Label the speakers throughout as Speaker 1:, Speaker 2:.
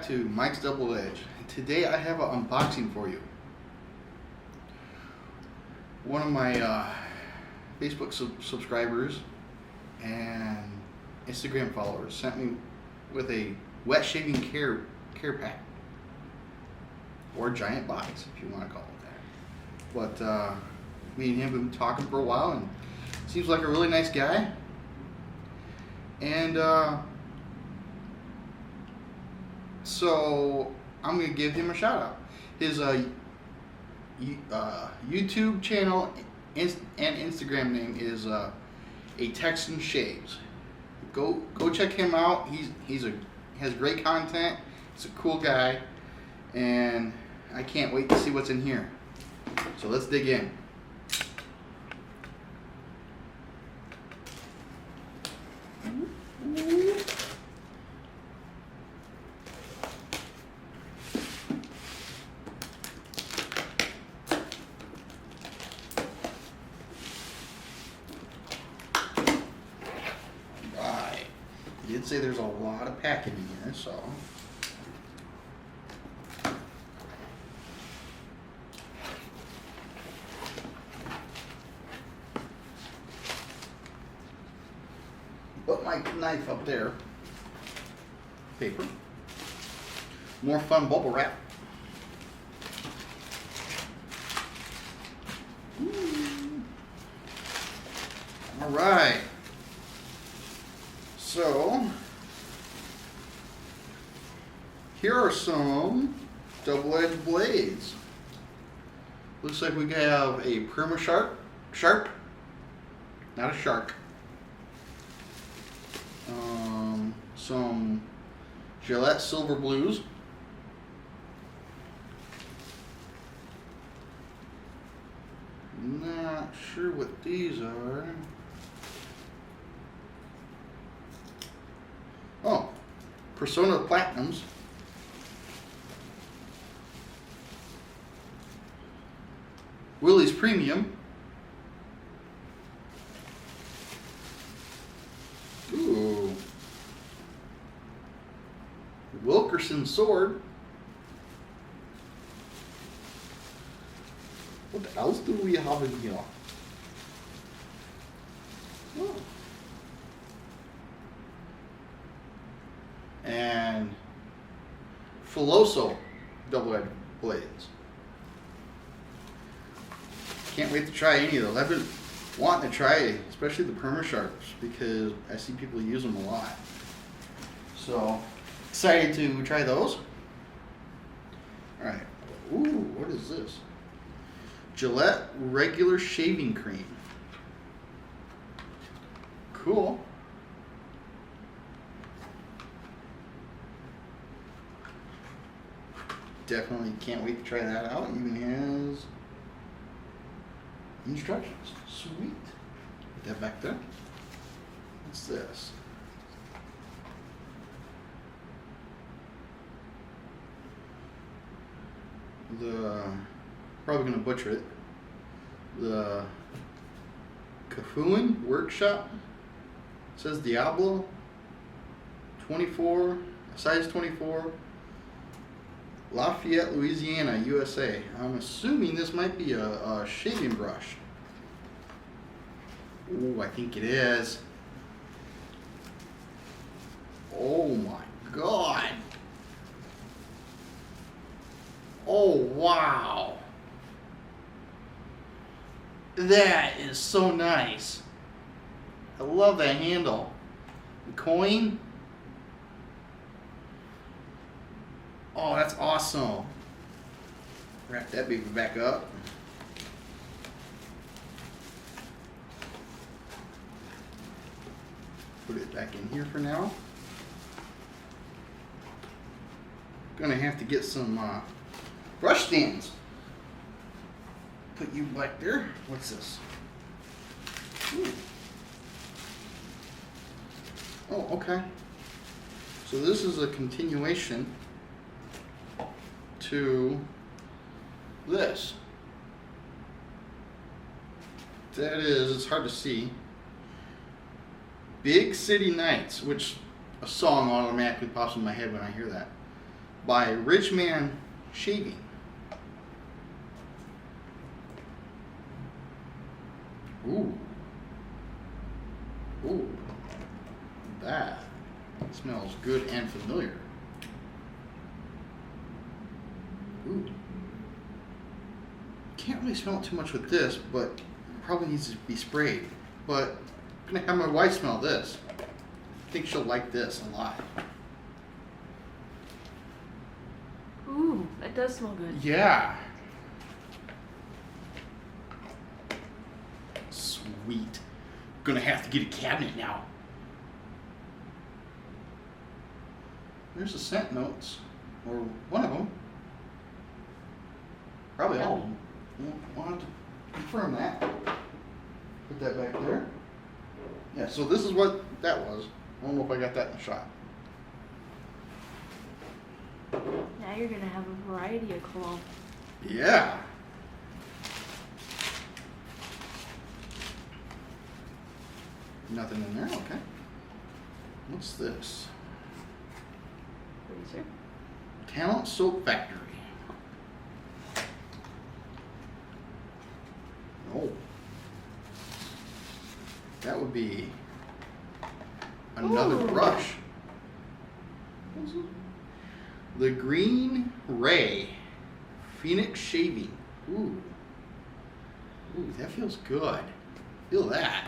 Speaker 1: to Mike's Double Edge. Today I have an unboxing for you. One of my Facebook subscribers and Instagram followers sent me with a wet shaving care pack, or giant box if you want to call it that. But me and him have been talking for a while, and seems like a really nice guy. And so I'm gonna give him a shout out. His YouTube channel and Instagram name is A Texan Shaves. Go check him out. He has great content. He's a cool guy, and I can't wait to see what's in here. So let's dig in. He did say there's a lot of packing in here, so. Put my knife up there. Paper. More fun bubble wrap. All right. So, here are some double-edged blades. Looks like we have a Perma Sharp, not a shark. Some Gillette Silver Blues. Not sure what these are. Oh, Persona Platinums. Willie's Premium. Ooh. Wilkerson Sword. What else do we have in here? Oh. And Filoso double-edged blades. Can't wait to try any of those. I've been wanting to try, especially the Perma Sharps, because I see people use them a lot. So excited to try those. All right. Ooh, what is this? Gillette regular shaving cream. Cool. Definitely can't wait to try that out. It even has instructions. Sweet. Put that back there. What's this? Probably gonna butcher it. The Cafuin Workshop. It says Diablo 24, size 24. Lafayette, Louisiana, USA. I'm assuming this might be a shaving brush. Oh, I think it is. Oh my God. Oh, wow. That is so nice. I love that handle. The coin. Oh, that's awesome. Wrap that baby back up. Put it back in here for now. Gonna have to get some brush stands. Put you back there. What's this? Ooh. Oh, okay. So this is a continuation to this. That is, it's hard to see. Big City Nights, which a song automatically pops in my head when I hear that. by Rich Man Shaving. Ooh. Ooh. That smells good and familiar. Ooh. Can't really smell it too much with this, but probably needs to be sprayed. But I'm gonna have my wife smell this. I think she'll like this a lot.
Speaker 2: Ooh, that does smell good.
Speaker 1: Yeah. Sweet. Gonna have to get a cabinet now. There's the scent notes, or one of them. Probably all of them. We'll have to confirm that. Put that back there. Yeah, so this is what that was. I don't know if I got that in the shot.
Speaker 2: Now you're gonna have a variety of cologne.
Speaker 1: Yeah. Nothing in there, okay. What's this?
Speaker 2: Razor.
Speaker 1: Talent Soap Factory. Oh. That would be another
Speaker 2: Ooh.
Speaker 1: brush. What's it? The Green Ray Phoenix Shaving. Ooh. Ooh, that feels good. Feel that.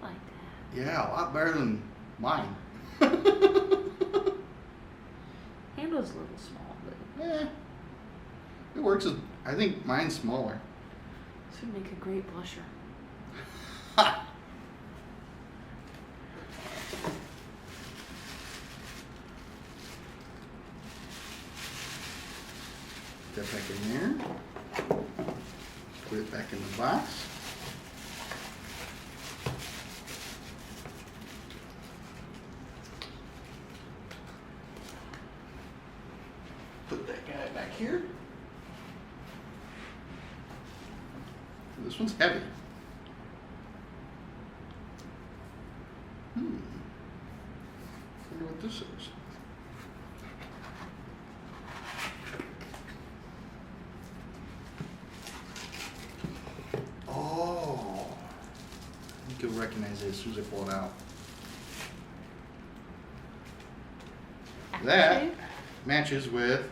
Speaker 2: Like that.
Speaker 1: Yeah, a lot better than mine.
Speaker 2: Handle's a little small, but
Speaker 1: Yeah. It works. I think mine's smaller.
Speaker 2: this would make a great blusher.
Speaker 1: Put that back in there. Put it back in the box. Put that guy back here. This one's heavy. Wonder what this is. Oh, I think you'll recognize it as soon as I pull it out. That
Speaker 2: Aftershave?
Speaker 1: matches with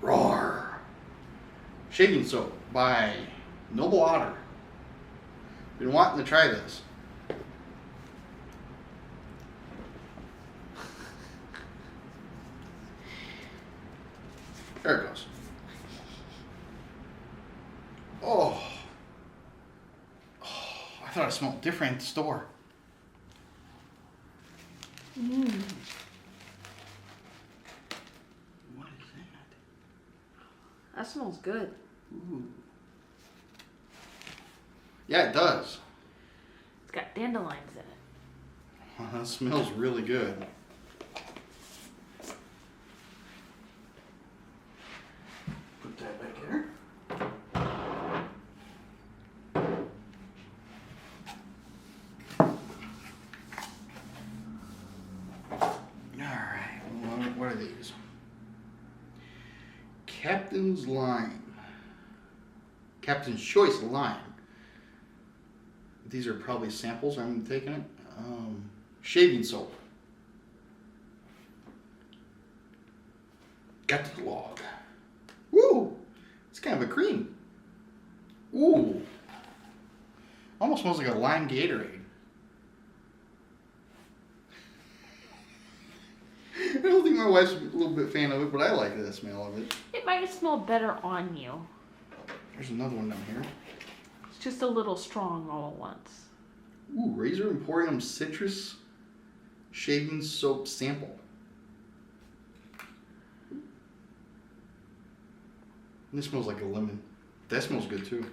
Speaker 1: Roar Shaving Soap by Noble Otter. Been wanting to try this. There it goes. Oh. I thought it smelled different at the store.
Speaker 2: Mmm.
Speaker 1: What is that?
Speaker 2: That smells good.
Speaker 1: Ooh. Yeah, it does.
Speaker 2: It's got dandelions in it.
Speaker 1: That smells really good. Put that back here. Alright, what are these? Captain's Lime. Captain's Choice Lime. These are probably samples, I'm taking it. Shaving soap. Got the log. Woo! It's kind of a cream. Ooh. Almost smells like a lime Gatorade. I don't think my wife's a little bit fan of it, but I like the smell of it.
Speaker 2: It might smell better on you.
Speaker 1: There's another one down here.
Speaker 2: It's just a little strong all at once.
Speaker 1: Ooh, Razor Emporium Citrus Shaving Soap Sample. And this smells like a lemon. That smells good too.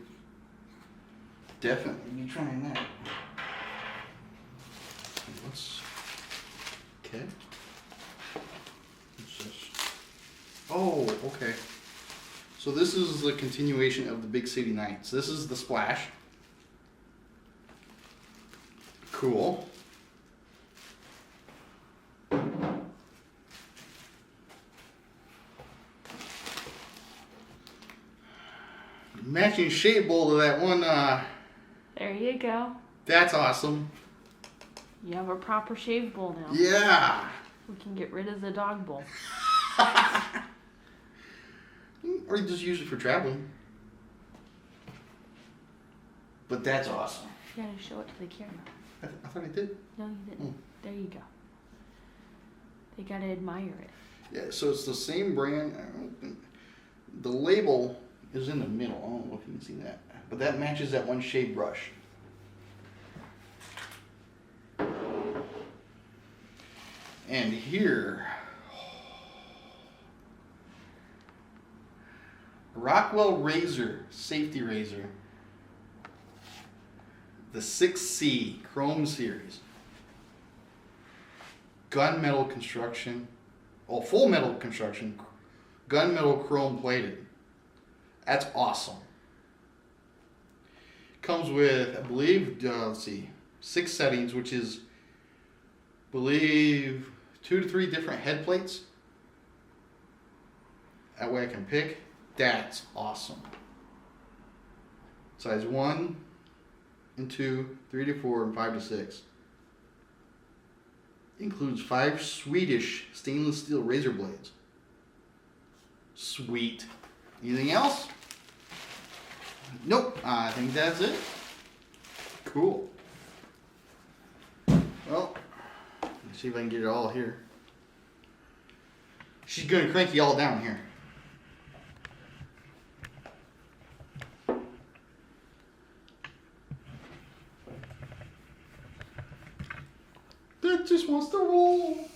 Speaker 1: Definitely be trying that. What's... Okay. What's this? Oh, okay. So this is the continuation of the Big City Nights. This is the splash. Cool. Matching shade bowl to that one.
Speaker 2: There you go.
Speaker 1: That's awesome.
Speaker 2: You have a proper shave bowl now.
Speaker 1: Yeah.
Speaker 2: We can get rid of the dog bowl.
Speaker 1: Or you just use it for traveling. But that's awesome.
Speaker 2: You gotta show it to the camera.
Speaker 1: I thought I did.
Speaker 2: No, you didn't. There you go. They gotta admire it.
Speaker 1: Yeah, so it's the same brand. The label is in the middle. I don't know if you can see that. But that matches that one shade brush. And here, Rockwell Razor, safety razor. The 6C Chrome Series. Gunmetal construction. Oh, full metal construction. Gunmetal chrome plated. That's awesome. Comes with, I believe, let's see, 6 settings, which is, I believe, 2 to 3 different head plates. That way I can pick. That's awesome. Size 1 and 2, 3 to 4, and 5 to 6. Includes 5 Swedish stainless steel razor blades. Sweet. Anything else? Nope. I think that's it. Cool. Well, let's see if I can get it all here. She's going to crank you all down here. That just wants to roll.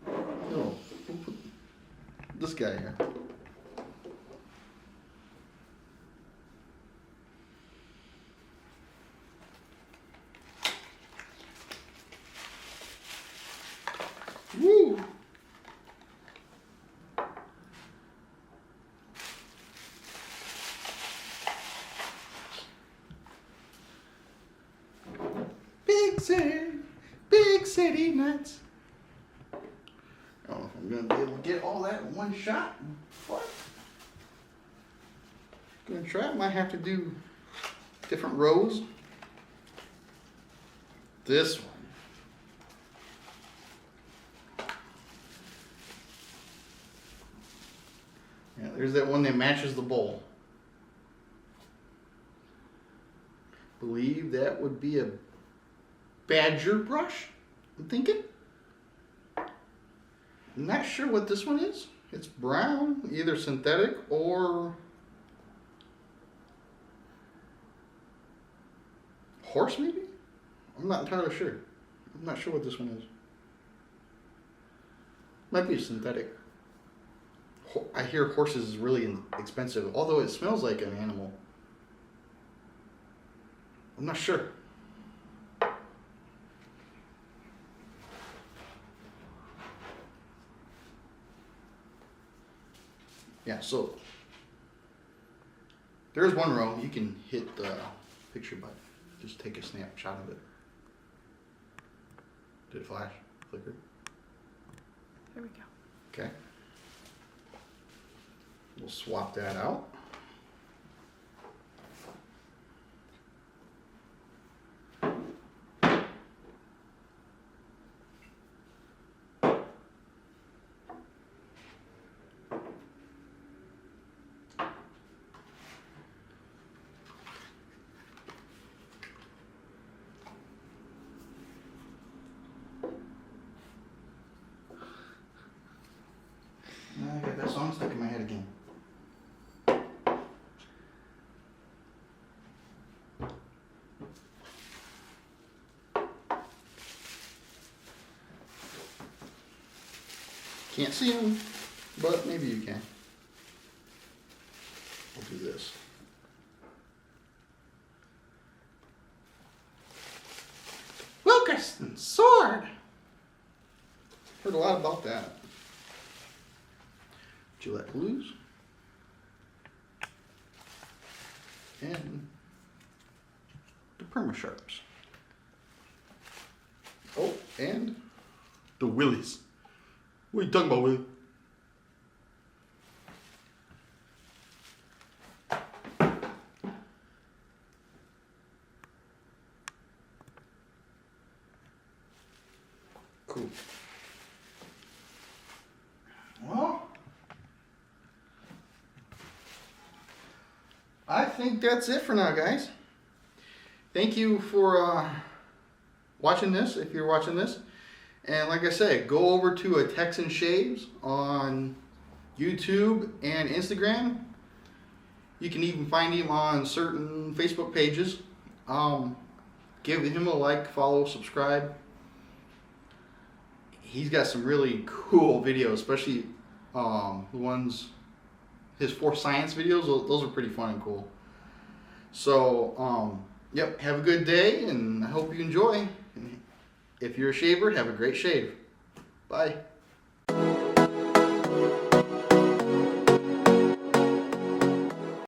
Speaker 1: No, we'll put this guy here. Woo! Big city nuts. I don't know if I'm gonna be able to get all that in one shot. What? Gonna try. Might have to do different rows. This one. Yeah, there's that one that matches the bowl. Believe that would be a badger brush, I'm thinking. I'm not sure what this one is. It's brown, either synthetic or horse maybe? I'm not entirely sure. I'm not sure what this one is. Might be a synthetic. I hear horses is really expensive, although it smells like an animal. I'm not sure. Yeah, so there's one row. You can hit the picture button. Just take a snapshot of it. Did it flash? Flicker?
Speaker 2: There we go.
Speaker 1: Okay. We'll swap that out. Now I got that song stuck in my head again. Can't see them, but maybe you can. We'll do this. Wilkerson sword. Heard a lot about that. Gillette blues. And the Perma Sharps. Oh, and the Willies. What are you talking about, Willie? Cool. Well, I think that's it for now, guys. Thank you for watching this, if you're watching this. And like I said, go over to a Texan Shaves on YouTube and Instagram. You can even find him on certain Facebook pages. Give him a like, follow, subscribe. He's got some really cool videos, especially the ones, his 4 science videos. Those are pretty fun and cool. So, yep, have a good day, and I hope you enjoy. If you're a shaver, have a great shave. Bye.